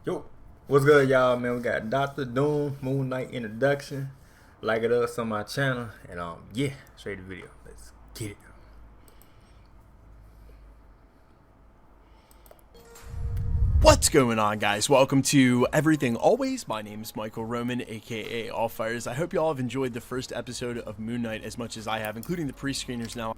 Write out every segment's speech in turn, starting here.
Yo, what's good, y'all, man? We got Dr. Doom, Moon Knight introduction. Like it us on my channel, and yeah, straight to the video. Let's get it. What's going on, guys? Welcome to Everything Always. My name is Michael Roman, aka All Fires. I hope you all have enjoyed the first episode of Moon Knight as much as I have, including the pre-screeners now.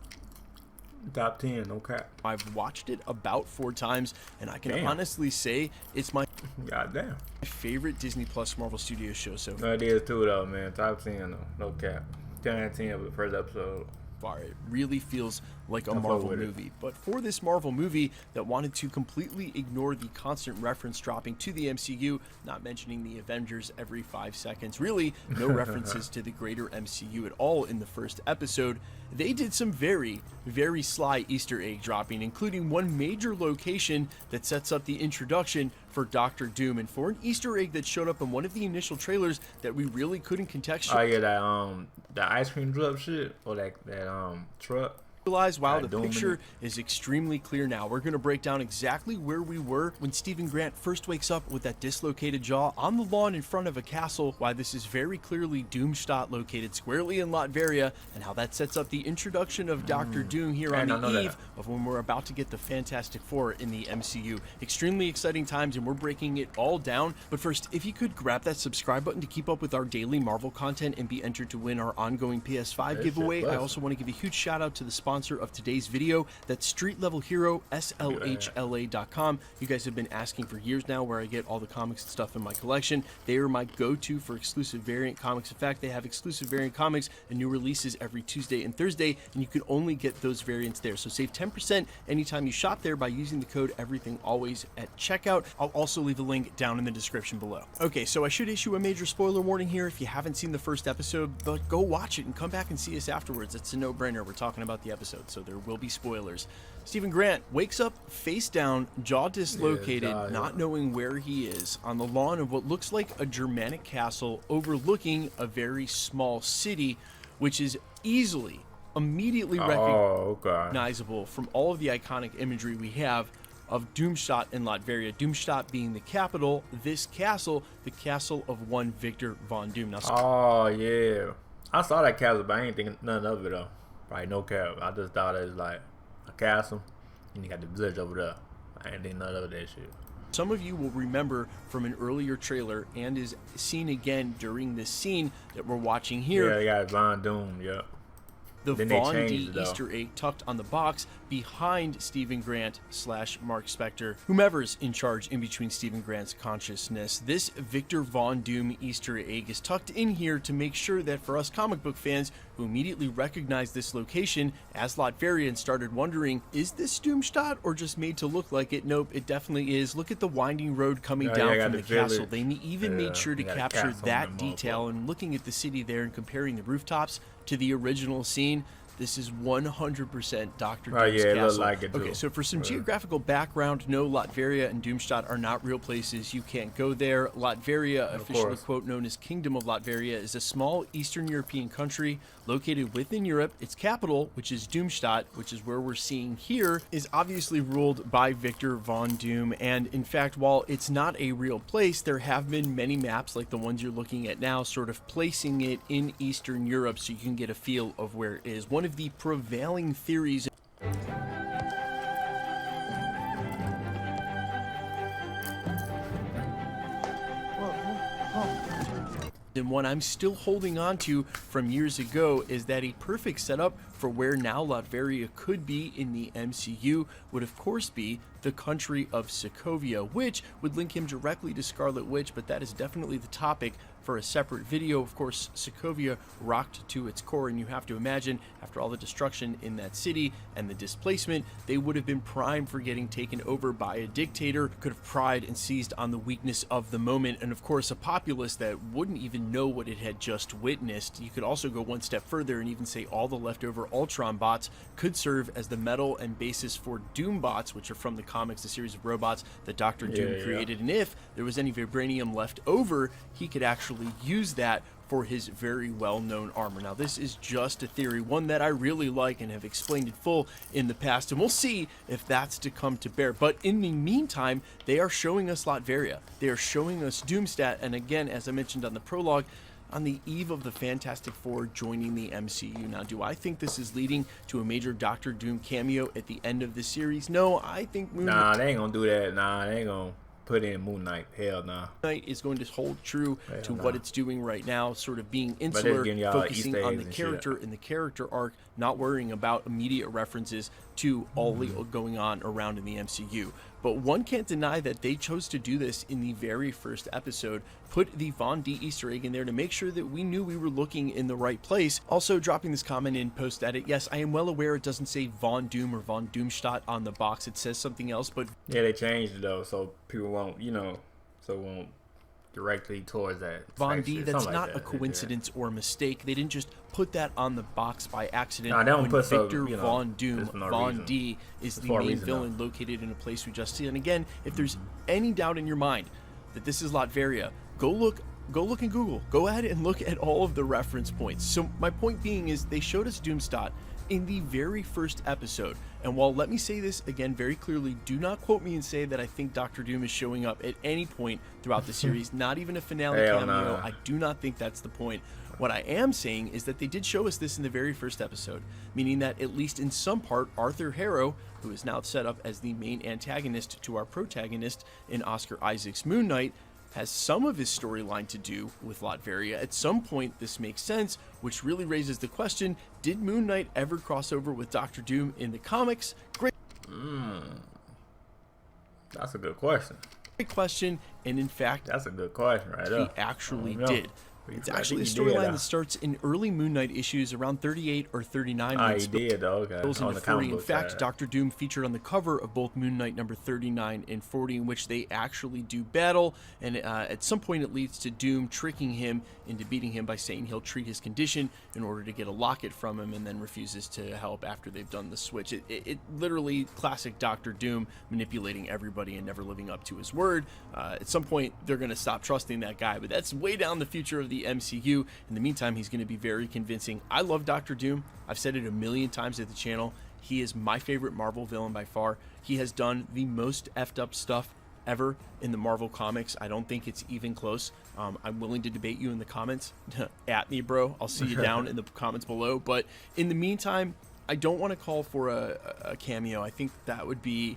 Top 10, no cap. I've watched it about 4 times, and I can honestly say it's my Goddamn. favorite Disney Plus Marvel Studios show so No, it is too, though, man. Top 10, though. No cap. 10 out of 10 of the first episode. far. It really feels like a Marvel movie. But for this Marvel movie that wanted to completely ignore the constant reference dropping to the MCU, not mentioning the Avengers every 5 seconds, really no references to the greater MCU at all in the first episode, they did some very, very sly Easter egg dropping, including one major location that sets up the introduction for Doctor Doom, and for an Easter egg that showed up in one of the initial trailers that we really couldn't contextualize. Oh yeah, that the ice cream drop shit, or that truck. Wow, the picture is extremely clear now. We're going to break down exactly where we were when Stephen Grant first wakes up with that dislocated jaw on the lawn in front of a castle, why this is very clearly Doomstadt located squarely in Latveria, and how that sets up the introduction of Doctor Doom here on the eve of when we're about to get the Fantastic Four in the MCU. Extremely exciting times, and we're breaking it all down. But first, if you could grab that subscribe button to keep up with our daily Marvel content and be entered to win our ongoing PS5 giveaway. I also want to give a huge shout out to the sponsor of today's video, that's Street Level Hero, SLHLA.com. You guys have been asking for years now where I get all the comics and stuff in my collection. They are my go-to for exclusive variant comics. In fact, they have exclusive variant comics and new releases every Tuesday and Thursday, and you can only get those variants there. So save 10% anytime you shop there by using the code EVERYTHINGALWAYS at checkout. I'll also leave a link down in the description below. Okay, so I should issue a major spoiler warning here if you haven't seen the first episode, but go watch it and come back and see us afterwards. It's a no-brainer. We're talking about the episode, so there will be spoilers. Stephen Grant wakes up face down, jaw dislocated, not knowing where he is, on the lawn of what looks like a Germanic castle overlooking a very small city, which is immediately recognizable from all of the iconic imagery we have of Doomstadt in Latveria. Doomstadt being the capital, this castle, the castle of one Victor Von Doom. Now, oh yeah, I saw that castle, but I ain't thinking none of it though. Right, no cap. I just thought it was like a castle, and you got the village over there. I ain't think none of that shit. Some of you will remember from an earlier trailer and is seen again during this scene that we're watching here. Yeah, they got Von Doom, yep. The Von D Easter egg tucked on the box behind Stephen Grant / Mark Spector, whomever's in charge in between Stephen Grant's consciousness. This Victor Von Doom Easter egg is tucked in here to make sure that for us comic book fans who immediately recognized this location as Latveria and started wondering, is this Doomstadt or just made to look like it? Nope, it definitely is. Look at the winding road coming down from the castle. They even made sure to capture that detail, and looking at the city there and comparing the rooftops to the original scene, this is 100% Dr. Doom's castle. Like it too. Okay, so for some geographical background, no, Latveria and Doomstadt are not real places. You can't go there. Latveria, officially quote known as Kingdom of Latveria, is a small Eastern European country located within Europe. Its capital, which is Doomstadt, which is where we're seeing here, is obviously ruled by Victor Von Doom. And in fact, while it's not a real place, there have been many maps like the ones you're looking at now, sort of placing it in Eastern Europe so you can get a feel of where it is. One of the prevailing theories and one I'm still holding on to from years ago is that a perfect setup for where now Latveria could be in the MCU would of course be the country of Sokovia, which would link him directly to Scarlet Witch, but that is definitely the topic for a separate video. Of course, Sokovia rocked to its core, and you have to imagine after all the destruction in that city and the displacement, they would have been primed for getting taken over by a dictator, could have pried and seized on the weakness of the moment, and of course a populace that wouldn't even know what it had just witnessed. You could also go one step further and even say all the leftover Ultron bots could serve as the metal and basis for Doom bots, which are from the comics, the series of robots that Dr. Doom created, and if there was any vibranium left over, he could actually use that for his very well-known armor. Now, this is just a theory, one that I really like and have explained in full in the past, and we'll see if that's to come to bear. But in the meantime, they are showing us Latveria. They are showing us Doomstadt, and again, as I mentioned on the prologue, on the eve of the Fantastic Four joining the MCU. Now, do I think this is leading to a major Doctor Doom cameo at the end of the series? No, I think Nah, they ain't gonna do that. Nah, they ain't gonna put in Moon Knight. Hell nah. Knight is going to hold true to nah. what it's doing right now, sort of being insular, focusing on the character and the character arc, not worrying about immediate references to all the going on around in the MCU. But one can't deny that they chose to do this in the very first episode, put the Von D Easter egg in there to make sure that we knew we were looking in the right place. Also dropping this comment in post-edit, yes, I am well aware it doesn't say Von Doom or Von Doomstadt on the box, it says something else, but... Yeah, they changed it though, so people won't, you know, so won't directly towards that. Von D, that's not a coincidence or a mistake. They didn't just put that on the box by accident. Nah, they don't put Victor you know, Von Doom, no Von reason. D is the main villain located in a place we just see. And again, if there's any doubt in your mind that this is Latveria, go look in Google. Go ahead and look at all of the reference points. So my point being is they showed us Doomstadt in the very first episode. And while, let me say this again very clearly, do not quote me and say that I think Doctor Doom is showing up at any point throughout the series, not even a finale cameo. No. I do not think that's the point. What I am saying is that they did show us this in the very first episode, meaning that at least in some part, Arthur Harrow, who is now set up as the main antagonist to our protagonist in Oscar Isaac's Moon Knight, has some of his storyline to do with Latveria. At some point, this makes sense, which really raises the question, did Moon Knight ever cross over with Doctor Doom in the comics? Great That's a good question. question, and in fact, That's a good question right there. he actually did. It's actually a he storyline did, that starts in early Moon Knight issues around 38 or 39. He did though, okay. On the 40. In book fact, side. Doctor Doom featured on the cover of both Moon Knight number 39 and 40, in which they actually do battle, and at some point it leads to Doom tricking him into beating him by saying he'll treat his condition in order to get a locket from him, and then refuses to help after they've done the switch. It literally classic Doctor Doom manipulating everybody and never living up to his word. At some point they're going to stop trusting that guy, but that's way down the future of the MCU. In the meantime, he's going to be very convincing. I love Doctor Doom. I've said it a million times at the channel. He is my favorite Marvel villain by far. He has done the most effed up stuff ever in the Marvel comics. I don't think it's even close. I'm willing to debate you in the comments. At me, bro. I'll see you down in the comments below. But in the meantime, I don't want to call for a cameo. I think that would be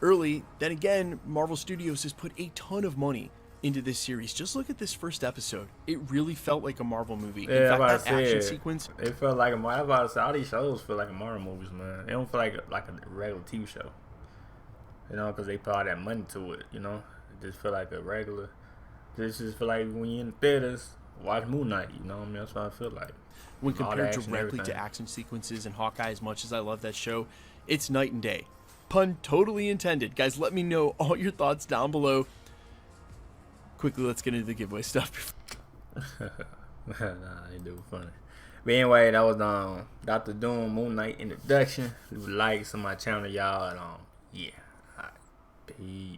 early. Then again, Marvel Studios has put a ton of money into this series. Just look at this first episode. It really felt like a Marvel movie. Yeah, in fact, that action sequence. It felt like I was about to say, all these shows feel like a Marvel movies, man. They don't feel like a regular TV show. You know, because they put all that money to it, you know. It just feel like a regular. This just feel like when you're in the theaters, watch Moon Knight, you know what I mean? That's what I feel like. When compared directly to action sequences and Hawkeye, as much as I love that show, it's night and day. Pun totally intended. Guys, let me know all your thoughts down below. Quickly, let's get into the giveaway stuff. Nah, they do funny. But anyway, that was Dr. Doom Moon Knight introduction. Leave a like to my channel, y'all. And, yeah. All right. Peace.